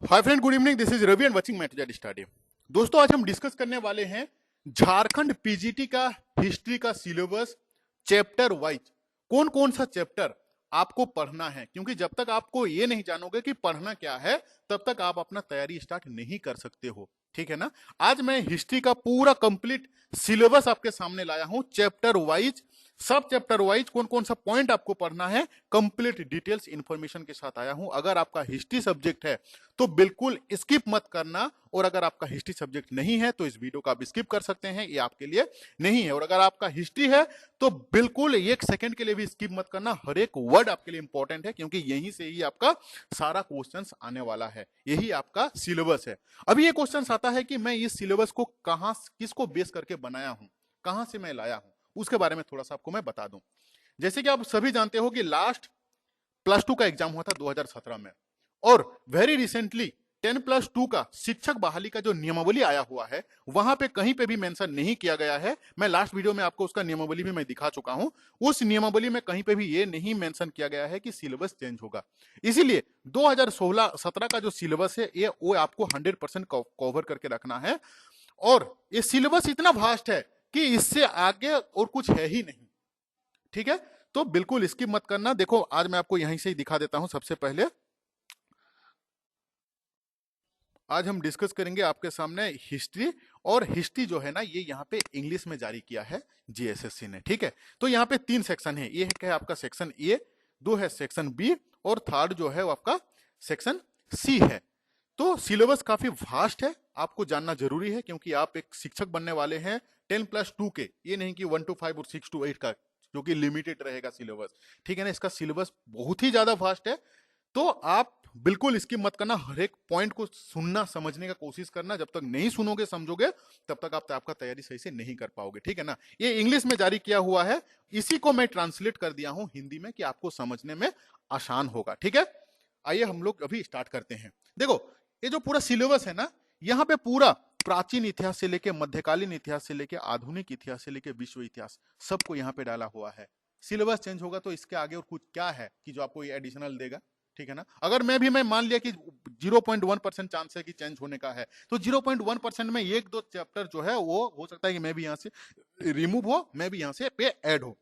Hi friend, good evening. This is Ravi and watching mat study. दोस्तों, आज हम discuss करने वाले हैं झारखंड पीजीटी का हिस्ट्री का सिलेबस चैप्टर वाइज। कौन कौन सा चैप्टर आपको पढ़ना है, क्योंकि जब तक आपको ये नहीं जानोगे कि पढ़ना क्या है तब तक आप अपना तैयारी स्टार्ट नहीं कर सकते हो। ठीक है ना। आज मैं हिस्ट्री का पूरा कंप्लीट सिलेबस आपके सामने लाया हूं, चैप्टर वाइज, सब चैप्टर वाइज कौन कौन सा पॉइंट आपको पढ़ना है, कंप्लीट डिटेल्स इंफॉर्मेशन के साथ आया हूं। अगर आपका हिस्ट्री सब्जेक्ट है तो बिल्कुल स्किप मत करना, और अगर आपका हिस्ट्री सब्जेक्ट नहीं है तो इस वीडियो को आप स्किप कर सकते हैं, ये आपके लिए नहीं है। और अगर आपका हिस्ट्री है तो बिल्कुल एक सेकंड के लिए भी स्किप मत करना, हर एक वर्ड आपके लिए इंपॉर्टेंट है, क्योंकि यहीं से ही आपका सारा क्वेश्चंस आने वाला है, यही आपका सिलेबस है। अभी ये क्वेश्चन आता है कि मैं इस सिलेबस को कहां, किसको बेस करके बनाया हूं, कहां से मैं लाया हूं, उसके बारे में थोड़ा सा आपको मैं बता दूं। जैसे कि आप सभी जानते हो कि लास्ट +2 का एग्जाम हुआ था 2017 में, और वेरी रिसेंटली 10+2 का शिक्षक बहाली का जो नियमावली आया हुआ है वहां पे कहीं पे भी मेंशन नहीं किया गया है। मैं लास्ट वीडियो में आपको उसका नियमावली भी मैं दिखा चुका हूं। उस नियमावली में कहीं पे भी ये नहीं मेंशन किया गया है कि सिलेबस चेंज होगा। इसीलिए 2016-17 का जो सिलेबस है ये वो आपको 100% कवर करके रखना है। और ये सिलेबस इतना वास्ट है कि इससे आगे और कुछ है ही नहीं। ठीक है, तो बिल्कुल स्किप मत करना। देखो, आज मैं आपको यहीं से ही दिखा देता हूं। सबसे पहले आज हम डिस्कस करेंगे आपके सामने हिस्ट्री, और हिस्ट्री जो है ना ये यहाँ पे इंग्लिश में जारी किया है जीएसएससी ने। ठीक है, तो यहाँ पे 3 सेक्शन है। ये है आपका सेक्शन ए, 2 है सेक्शन बी, और थर्ड जो है वो आपका सेक्शन सी है। तो सिलेबस काफी वास्ट है, आपको जानना जरूरी है, क्योंकि आप एक शिक्षक बनने वाले हैं 10+2 के, ये नहीं कि 1 to 5 और 6 to 8 का, जो कि लिमिटेड रहेगा सिलेबस। ठीक है ना, इसका सिलेबस बहुत ही ज्यादा फास्ट है। तो आप बिल्कुल इसकी मत करना, हर एक पॉइंट को सुनना, समझने का कोशिश करना। जब तक नहीं सुनोगे समझोगे तब तक आप आपका तैयारी सही से नहीं कर पाओगे। ठीक है ना। ये इंग्लिश में जारी किया हुआ है, इसी को मैं ट्रांसलेट कर दिया हूं हिंदी में कि आपको समझने में आसान होगा। ठीक है, आइए हम लोग अभी स्टार्ट करते हैं। देखो, ये जो पूरा सिलेबस है ना, यहाँ पे पूरा प्राचीन इतिहास से लेके मध्यकालीन इतिहास से लेके आधुनिक इतिहास से लेके विश्व इतिहास सबको यहाँ पे डाला हुआ है। सिलेबस चेंज होगा तो इसके आगे और कुछ क्या है कि जो आपको ये एडिशनल देगा। ठीक है ना। अगर मैं मान लिया कि 0.1% चांस है कि चेंज होने का है, तो 0.1% में एक दो चैप्टर जो है वो हो सकता है कि मैं भी यहाँ से रिमूव हो, मैं भी यहाँ से पे ऐड हो।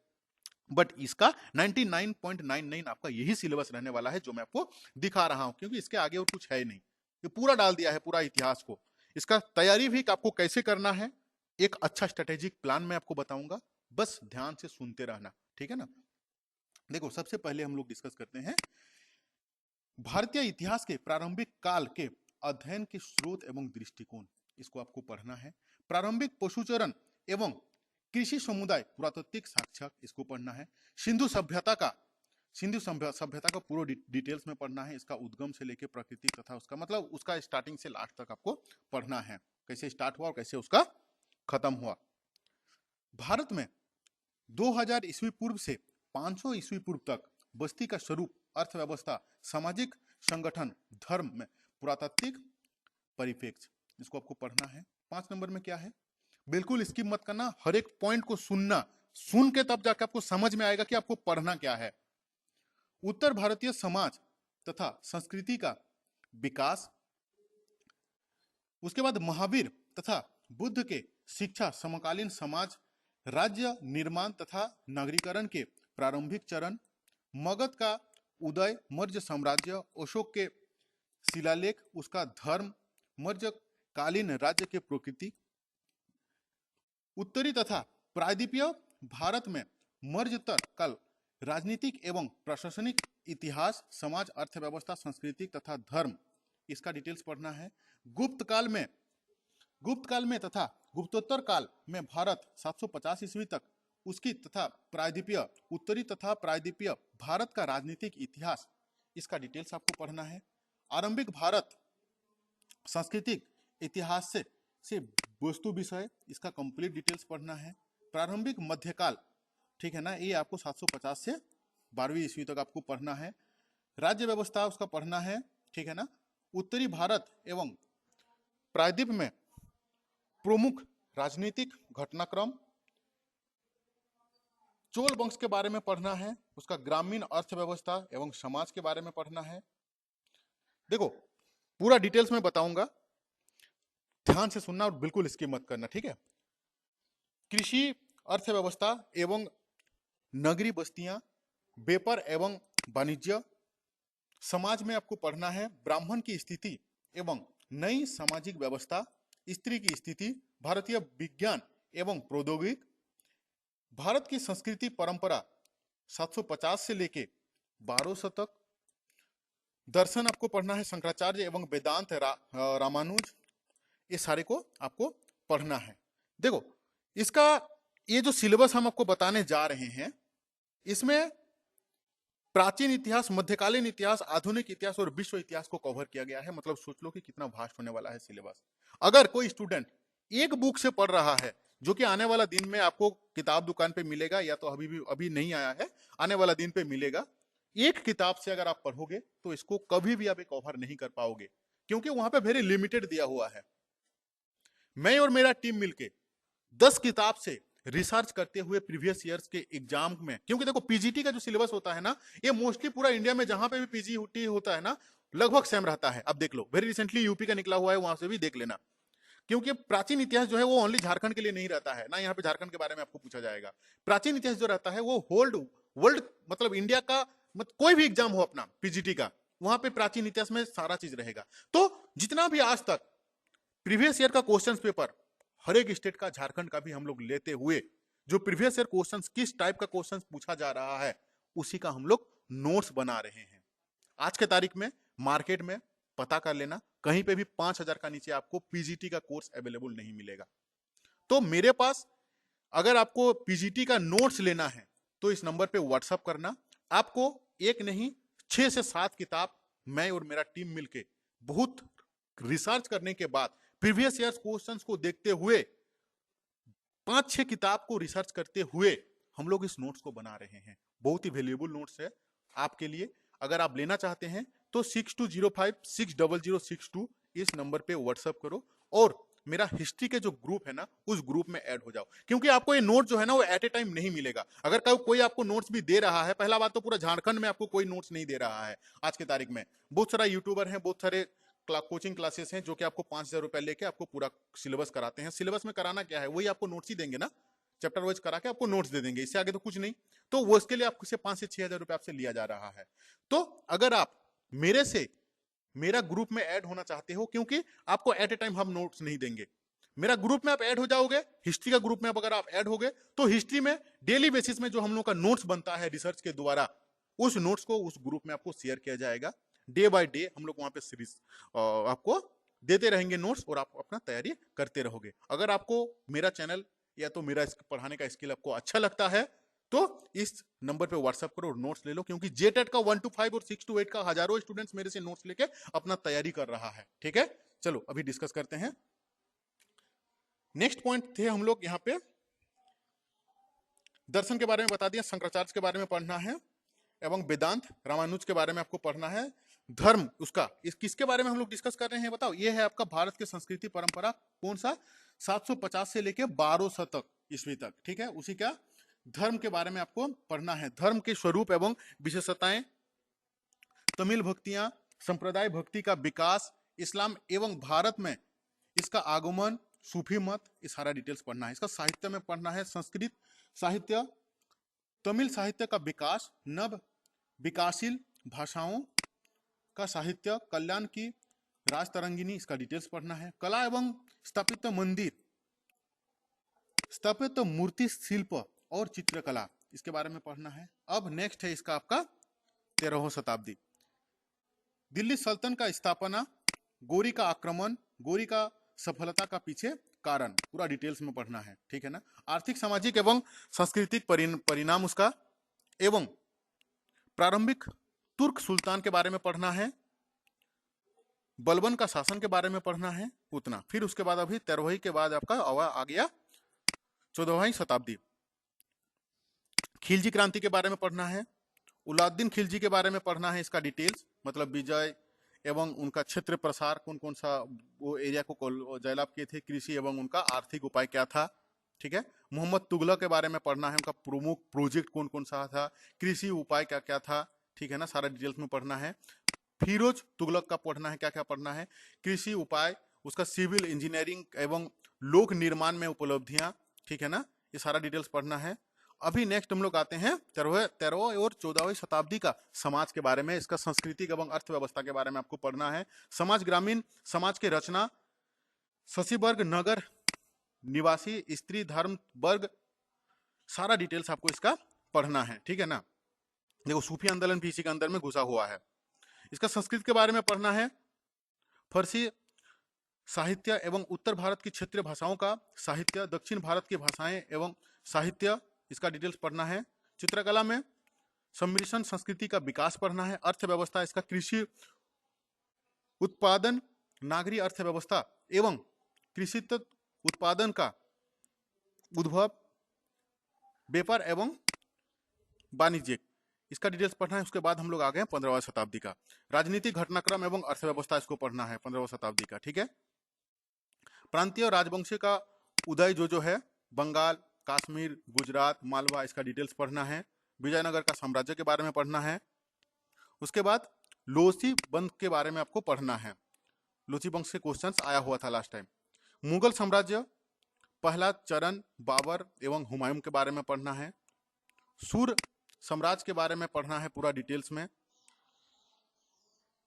बट इसका 99.99 आपका यही सिलेबस रहने वाला है जो मैं आपको दिखा रहा हूं, क्योंकि इसके आगे और कुछ है ही नहीं। ये पूरा डाल दिया है, पूरा इतिहास को। इसका तैयारी भी आपको कैसे करना है, एक अच्छा स्ट्रेटेजिक प्लान मैं आपको बताऊंगा, बस ध्यान से सुनते रहना। ठीक है ना। देखो, सबसे पहले हम लोग डिस्कस करते हैं भारतीय इतिहास के प्रारंभिक काल के अध्ययन के स्रोत एवं दृष्टिकोण। इसको आपको पढ़ना है। प्रारंभिक पशुचरण एवं कृषि समुदाय पुरातात्विक साक्ष्य, इसको पढ़ना है। सिंधु सभ्यता का, सभ्यता का पूरा डिटेल्स में पढ़ना है। इसका उद्गम से लेकर प्रकृति तथा उसका मतलब उसका स्टार्टिंग से लास्ट तक आपको पढ़ना है, कैसे स्टार्ट हुआ और कैसे उसका खत्म हुआ। भारत में 2000 ईस्वी पूर्व से 500 ईस्वी पूर्व तक बस्ती का स्वरूप, अर्थव्यवस्था, सामाजिक संगठन, धर्म में पुरातात्विक परिप्रेक्ष्य, इसको आपको पढ़ना है। 5 नंबर में क्या है, बिल्कुल स्किप मत करना, हर एक पॉइंट को सुनना, सुन के तब जाके आपको समझ में आएगा कि आपको पढ़ना क्या है। उत्तर भारतीय समाज तथा संस्कृति का विकास, उसके बाद महावीर तथा बुद्ध के शिक्षा, समकालीन समाज, राज्य निर्माण तथा नागरीकरण के प्रारंभिक चरण, मगध का उदय, मौर्य साम्राज्य, अशोक के शिलालेख, उसका धर्म, मौर्य कालीन राज्य के प्रकृति, उत्तरी तथा प्रायद्वीपीय भारत में मौर्योत्तर काल राजनीतिक एवं प्रशासनिक इतिहास, समाज, अर्थव्यवस्था, संस्कृति तथा धर्म, इसका डिटेल्स पढ़ना है। गुप्त काल में तथा गुप्तोत्तर काल में भारत 750 ईस्वी तक, उसकी तथा प्रायद्वीपीय, उत्तरी तथा प्रायद्वीपीय भारत का राजनीतिक इतिहास, इसका डिटेल्स आपको पढ़ना है। आरंभिक भारत सांस्कृतिक इतिहास से वस्तु विषय, इसका कंप्लीट डिटेल्स पढ़ना है। प्रारंभिक मध्यकाल, ठीक है ना, ये आपको 750 से 12वीं ईस्वी तक आपको पढ़ना है। राज्य व्यवस्था उसका पढ़ना है। ठीक है ना। उत्तरी भारत एवं प्रायद्वीप में प्रमुख राजनीतिक घटनाक्रम, चोल वंश के बारे में पढ़ना है। उसका ग्रामीण अर्थव्यवस्था एवं समाज के बारे में पढ़ना है। देखो, पूरा डिटेल्स में बताऊंगा, ध्यान से सुनना और बिल्कुल स्किप मत करना, ठीक है। कृषि, अर्थव्यवस्था एवं नगरीय बस्तियां, व्यापार एवं वाणिज्य, समाज में आपको पढ़ना है ब्राह्मण की स्थिति एवं नई सामाजिक व्यवस्था, स्त्री की स्थिति, भारतीय विज्ञान एवं प्रौद्योगिक, भारत की संस्कृति परंपरा 750 से लेके 1200 तक, दर्शन आपको पढ़ना है शंकराचार्य एवं वेदांत रामानुज, ये सारे को आपको पढ़ना है। देखो इसका ये जो सिलेबस हम आपको बताने जा रहे हैं, इसमें प्राचीन इतिहास, मध्यकालीन इतिहास, आधुनिक इतिहास और विश्व इतिहास को कवर किया गया है। मतलब सोच लो कि कितना वास्ट होने वाला है सिलेबस। अगर कोई स्टूडेंट एक बुक से पढ़ रहा है, जो कि आने वाला दिन में आपको किताब दुकान पे मिलेगा, या तो अभी नहीं आया है, आने वाला दिन पे मिलेगा, एक किताब से अगर आप पढ़ोगे तो इसको कभी भी आप कवर नहीं कर पाओगे, क्योंकि वहां पे वेरी लिमिटेड दिया हुआ है। मैं और मेरा टीम मिलके 10 किताब से रिसर्च करते हुए प्रीवियस ईयर्स के एग्जाम में, क्योंकि देखो पीजीटी का जो सिलेबस होता है ना, ये मोस्टली पूरा इंडिया में जहां पे भी पीजीटी होता है ना, लगभग सेम रहता है। अब देख लो, वेरी रिसेंटली यूपी का निकला हुआ है, वहां से भी देख लेना। क्योंकि प्राचीन इतिहास जो है वो ओनली झारखंड के लिए नहीं रहता है ना, यहाँ पे झारखंड के बारे में आपको पूछा जाएगा। प्राचीन इतिहास जो रहता है वो होल्ड वर्ल्ड, मतलब इंडिया का, मतलब कोई भी एग्जाम हो अपना पीजीटी का, वहां पे प्राचीन इतिहास में सारा चीज रहेगा। तो जितना भी आज तक प्रीवियस ईयर का क्वेश्चन पेपर हर एक स्टेट का, झारखंड का भी हम लोग लेते हुए, जो प्रीवियस ईयर क्वेश्चंस किस टाइप का क्वेश्चन पूछा जा रहा है, उसी का हम लोग नोट्स बना रहे हैं। आज के तारीख में मार्केट में पता कर लेना, कहीं पे भी 5000 का नीचे आपको पीजीटी का कोर्स अवेलेबल नहीं मिलेगा। तो मेरे पास अगर आपको पीजीटी का नोट्स लेना है तो इस नंबर पे व्हाट्सअप करना। आपको एक नहीं 6 से 7 किताब मैं और मेरा टीम मिलके बहुत रिसर्च करने के बाद, प्रीवियस ईयर क्वेश्चंस को देखते हुए, 5-6 किताब को रिसर्च करते हुए हम लोग इस नोट्स को बना रहे हैं। बहुत ही वैल्यूएबल नोट्स है आपके लिए। अगर आप लेना चाहते हैं तो 6205-60062 इस नंबर पे व्हाट्सएप करो और मेरा हिस्ट्री के जो ग्रुप है ना, उस ग्रुप में ऐड हो जाओ। क्योंकि आपको ये नोट जो है ना वो एट ए टाइम नहीं मिलेगा। अगर कोई आपको नोट्स भी दे रहा है, पहला बात तो पूरा झारखंड में आपको कोई नोट्स नहीं दे रहा है आज की तारीख में। बहुत सारा यूट्यूबर है, बहुत सारे कोचिंग क्लासेस हैं जो कि आपको 5000 रुपए लेके आपको पूरा सिलेबस कराते हैं। सिलेबस में कराना क्या है, वही आपको नोट्स ही देंगे ना, चैप्टर वाइज करा के आपको नोट्स दे देंगे, इससे आगे तो कुछ नहीं। तो वो इसके लिए आपको से 5 से 6000 रुपए आपसे लिया जा रहा है। तो अगर आप मेरे से मेरा ग्रुप में ऐड होना चाहते हो, क्योंकि आपको एट ए टाइम हम नोट्स नहीं देंगे, मेरा ग्रुप में आप ऐड हो जाओगे, हिस्ट्री का ग्रुप में अगर आप ऐड हो गए तो हिस्ट्री में डेली बेसिस में जो हम लोग का नोट्स बनता है रिसर्च के द्वारा, उस नोट्स को उस ग्रुप में आपको शेयर किया जाएगा। डे बाय डे हम लोग वहां पे सीरीज आपको देते रहेंगे नोट्स, और आप अपना तैयारी करते रहोगे। अगर आपको मेरा चैनल या तो मेरा पढ़ाने का स्किल आपको अच्छा लगता है तो इस नंबर पे व्हाट्सएप करो और नोट्स ले लो, क्योंकि जेटेट का 1 to 5 और 6 to 8 का हजारों स्टूडेंट्स मेरे से नोट्स लेके अपना तैयारी कर रहा है। ठीक है, चलो अभी डिस्कस करते हैं। नेक्स्ट पॉइंट थे हम लोग यहाँ पे, दर्शन के बारे में बता दिया, शंकराचार्य के बारे में पढ़ना है एवं वेदांत रामानुज के बारे में आपको पढ़ना है। धर्म उसका किसके बारे में हम लोग डिस्कस कर रहे हैं बताओ, ये है आपका भारत के संस्कृति परंपरा, कौन सा, 750 से लेके 1200 तक ईस्वी तक। ठीक है, उसी का धर्म के बारे में आपको पढ़ना है। धर्म के स्वरूप एवं विशेषताएं, तमिल भक्तियां, संप्रदाय भक्ति का विकास, इस्लाम एवं भारत में इसका आगमन, सूफी मत, ये सारा डिटेल्स पढ़ना है। इसका साहित्य में पढ़ना है, संस्कृत साहित्य, तमिल साहित्य का विकास, नव विकासशील भाषाओं का साहित्य, कल्याण की राजतरंगिनी, इसका डिटेल्स पढ़ना है। कला एवं स्थापित मंदिर, स्थापित मूर्ति शिल्प और चित्रकला, इसके बारे में पढ़ना है। अब नेक्स्ट है इसका आपका 13वीं शताब्दी, दिल्ली सल्तनत का स्थापना, गोरी का आक्रमण, गोरी का सफलता का पीछे कारण, पूरा डिटेल्स में पढ़ना है। ठीक है ना। आर्थिक, सामाजिक एवं सांस्कृतिक परिणाम उसका, एवं प्रारंभिक तुर्क सुल्तान के बारे में पढ़ना है, बलबन का शासन के बारे में पढ़ना है, उतना। फिर उसके बाद अभी 13वीं के बाद आपका आ गया 14वीं शताब्दी, खिलजी क्रांति के बारे में पढ़ना है, उलाउद्दीन खिलजी के बारे में पढ़ना है, इसका डिटेल्स, मतलब विजय एवं उनका क्षेत्र प्रसार, कौन कौन सा वो एरिया को जयलाभ किए थे, कृषि एवं उनका आर्थिक उपाय क्या था। ठीक है, मोहम्मद तुगलक के बारे में पढ़ना है, उनका प्रमुख प्रोजेक्ट कौन कौन सा था, कृषि उपाय क्या क्या था। ठीक है ना, सारा डिटेल्स में पढ़ना है। फिरोज तुगलक का पढ़ना है, क्या क्या पढ़ना है, कृषि उपाय, उसका सिविल इंजीनियरिंग एवं लोक निर्माण में उपलब्धियां, ठीक है ना, ये सारा डिटेल्स पढ़ना है। अभी नेक्स्ट हम लोग आते हैं 13वीं और 14वीं शताब्दी का समाज के बारे में, इसका सांस्कृतिक एवं अर्थव्यवस्था के बारे में आपको पढ़ना है। समाज, ग्रामीण समाज के रचना, शशिवर्ग, नगर निवासी, स्त्री, धर्म, वर्ग, सारा डिटेल्स आपको इसका पढ़ना है, ठीक है ना। देखो सूफी आंदोलन भी इसी के अंदर में घुसा हुआ है। इसका संस्कृत के बारे में पढ़ना है, फारसी साहित्य एवं उत्तर भारत की क्षेत्रीय भाषाओं का साहित्य, दक्षिण भारत की भाषाएं एवं साहित्य, इसका डिटेल्स पढ़ना है। चित्रकला में सम्मिश्रण संस्कृति का विकास पढ़ना है। अर्थव्यवस्था, इसका कृषि उत्पादन, नागरिक अर्थव्यवस्था एवं कृषि उत्पादन का उद्भव, व्यापार एवं वाणिज्य, इसका डिटेल्स पढ़ना है। उसके बाद हम लोग आ गए 15वीं शताब्दी का राजनीतिक घटनाक्रम एवं अर्थव्यवस्था, इसको पढ़ना है 15वीं शताब्दी का, ठीक है। प्रांतीय राजवंशी का उदय जो है, बंगाल, कश्मीर, गुजरात, मालवा, इसका डिटेल्स पढ़ना है। विजयनगर का साम्राज्य के बारे में पढ़ना है। उसके बाद लोसी वंश के बारे में आपको पढ़ना है, लोसी वंश के क्वेश्चंस आया हुआ था लास्ट टाइम। मुगल साम्राज्य, पहला चरण, बाबर एवं हुमायूं के बारे में पढ़ना है। सूर साम्राज्य के बारे में पढ़ना है पूरा डिटेल्स में।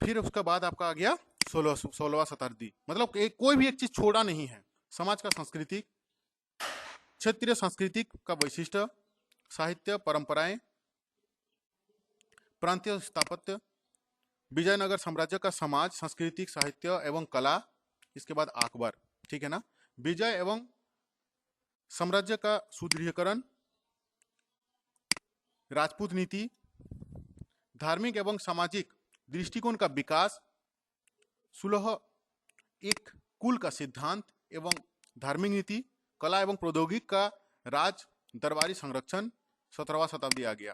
फिर उसके बाद आपका आ गया 16वीं शताब्दी, मतलब कोई भी एक चीज छोड़ा नहीं है। समाज का सांस्कृतिक, क्षेत्रीय सांस्कृतिक का वैशिष्ट्य, साहित्य, परंपराएं, प्रांतीय स्थापत्य, विजयनगर साम्राज्य का समाज, सांस्कृतिक, साहित्य एवं कला, इसके बाद अकबर, ठीक है ना। विजय एवं साम्राज्य का सुदृढ़ीकरण, राजपूत नीति, धार्मिक एवं सामाजिक दृष्टिकोण का विकास, सुलह एक कुल का सिद्धांत एवं धार्मिक नीति, कला एवं प्रौद्योगिकी का राज दरबारी संरक्षण, 17वीं शताब्दी आ गया।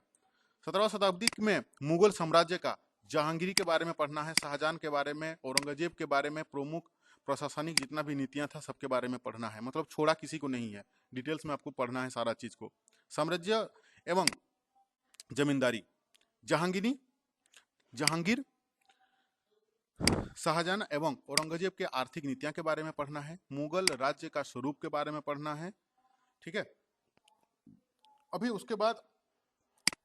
17वीं शताब्दी में मुगल साम्राज्य का जहांगीरी के बारे में पढ़ना है, शाहजहां के बारे में, औरंगजेब के बारे में, प्रमुख प्रशासनिक जितना भी नीतियां था सबके बारे में पढ़ना है, मतलब छोड़ा किसी को नहीं है, डिटेल्स में आपको पढ़ना है सारा चीज को। साम्राज्य एवं जमींदारी, जहांगीर, शाहजहां एवं औरंगजेब के आर्थिक नीतियां के बारे में पढ़ना है। मुगल राज्य का स्वरूप के बारे में पढ़ना है, ठीक है। अभी उसके बाद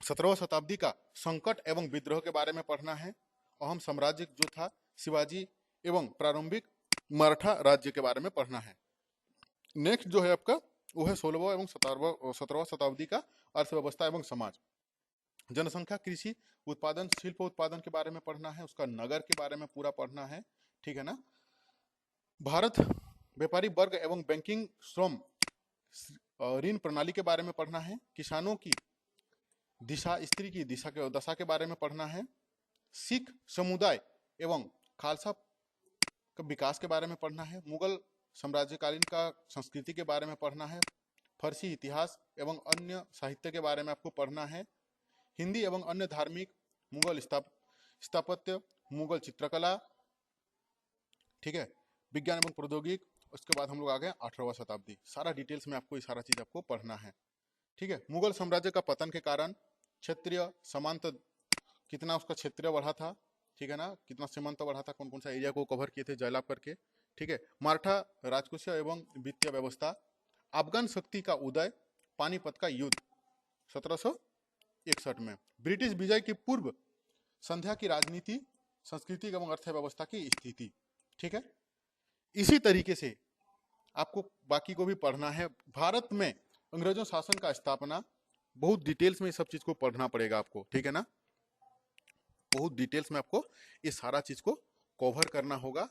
17वीं शताब्दी का संकट एवं विद्रोह के बारे में पढ़ना है। अहम साम्राज्य जो था शिवाजी एवं प्रारंभिक मराठा राज्य के बारे में पढ़ना है। नेक्स्ट जो है आपका वो है 16वीं एवं 17वीं शताब्दी का अर्थव्यवस्था एवं समाज, जनसंख्या, कृषि उत्पादन, शिल्प उत्पादन के बारे में पढ़ना है। उसका नगर के बारे में पूरा पढ़ना है, ठीक है ना। भारत व्यापारी वर्ग एवं बैंकिंग, श्रम, ऋण प्रणाली के बारे में पढ़ना है। किसानों की दिशा, स्त्री की दिशा के दशा के बारे में पढ़ना है। सिख समुदाय एवं खालसा का विकास के बारे में पढ़ना है। मुगल साम्राज्यकालीन का संस्कृति के बारे में पढ़ना है। फारसी इतिहास एवं अन्य साहित्य के बारे में आपको पढ़ना है। हिंदी एवं अन्य धार्मिक, मुगल स्थापत्य, मुगल चित्रकला, ठीक है, विज्ञान एवं प्रौद्योगिकी। उसके बाद हम लोग आ गए 18वीं शताब्दी, सारा डिटेल्स में आपको ये सारा चीज आपको पढ़ना है, ठीक है। मुगल साम्राज्य का पतन के कारण क्षेत्रीय समांत, कितना उसका क्षेत्रीय बढ़ा था, ठीक है ना, कितना सीमांत बढ़ा था, कौन कौन सा एरिया को कवर किए थे जयलाभ करके, ठीक है। मराठा राजकोषीय एवं वित्तीय व्यवस्था, अफगान शक्ति का उदय, पानीपत का युद्ध 1761 में, ब्रिटिश विजय की पूर्व संध्या की राजनीति, संस्कृति एवं अर्थव्यवस्था की स्थिति, ठीक है। इसी तरीके से आपको बाकी को भी पढ़ना है। भारत में अंग्रेजों शासन का स्थापना, बहुत डिटेल्स में सब चीज को पढ़ना पड़ेगा आपको, ठीक है ना, बहुत डिटेल्स में आपको ये सारा चीज को कवर करना होगा।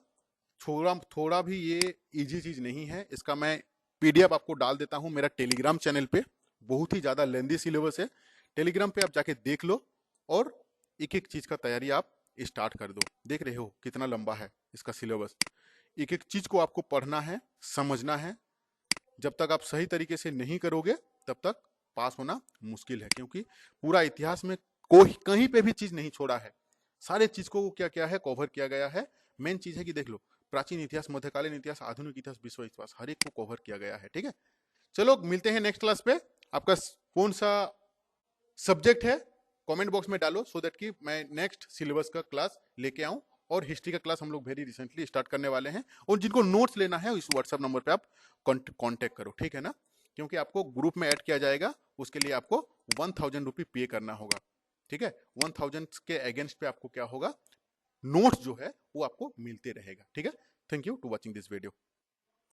थोड़ा भी ये इजी चीज नहीं है, इसका मैं पीडीएफ आपको डाल देता हूं मेरा टेलीग्राम चैनल पे, बहुत ही ज्यादा लेंदी सिलेबस है, टेलीग्राम पे आप जाके देख लो और एक एक चीज का तैयारी आप स्टार्ट कर दो। देख रहे हो कितना लंबा है इसका सिलेबस, एक एक चीज को आपको पढ़ना है, समझना है। जब तक आप सही तरीके से नहीं करोगे तब तक पास होना मुश्किल है, क्योंकि पूरा इतिहास में कोई कहीं पे भी चीज नहीं छोड़ा है, सारे चीज को क्या क्या है कवर किया गया है। मेन चीज है कि देख लो, प्राचीन इतिहास, मध्यकालीन इतिहास, आधुनिक इतिहास, विश्व इतिहास, हर एक को कवर किया गया है, ठीक है। चलो मिलते हैं नेक्स्ट क्लास पे। आपका कौन सा सब्जेक्ट है कमेंट बॉक्स में डालो सो दैट कि मैं नेक्स्ट सिलेबस का क्लास लेके आऊं। और हिस्ट्री का क्लास हम लोग वेरी रिसेंटली स्टार्ट करने वाले हैं। और जिनको नोट्स लेना है इस व्हाट्सएप नंबर पे आप कांटेक्ट करो, ठीक है ना, क्योंकि आपको ग्रुप में ऐड किया जाएगा, उसके लिए आपको 1000 रुपी पे करना होगा, ठीक है। 1000 के अगेंस्ट पे आपको क्या होगा, नोट्स जो है वो आपको मिलते रहेगा, ठीक है। Thank you to watching this video.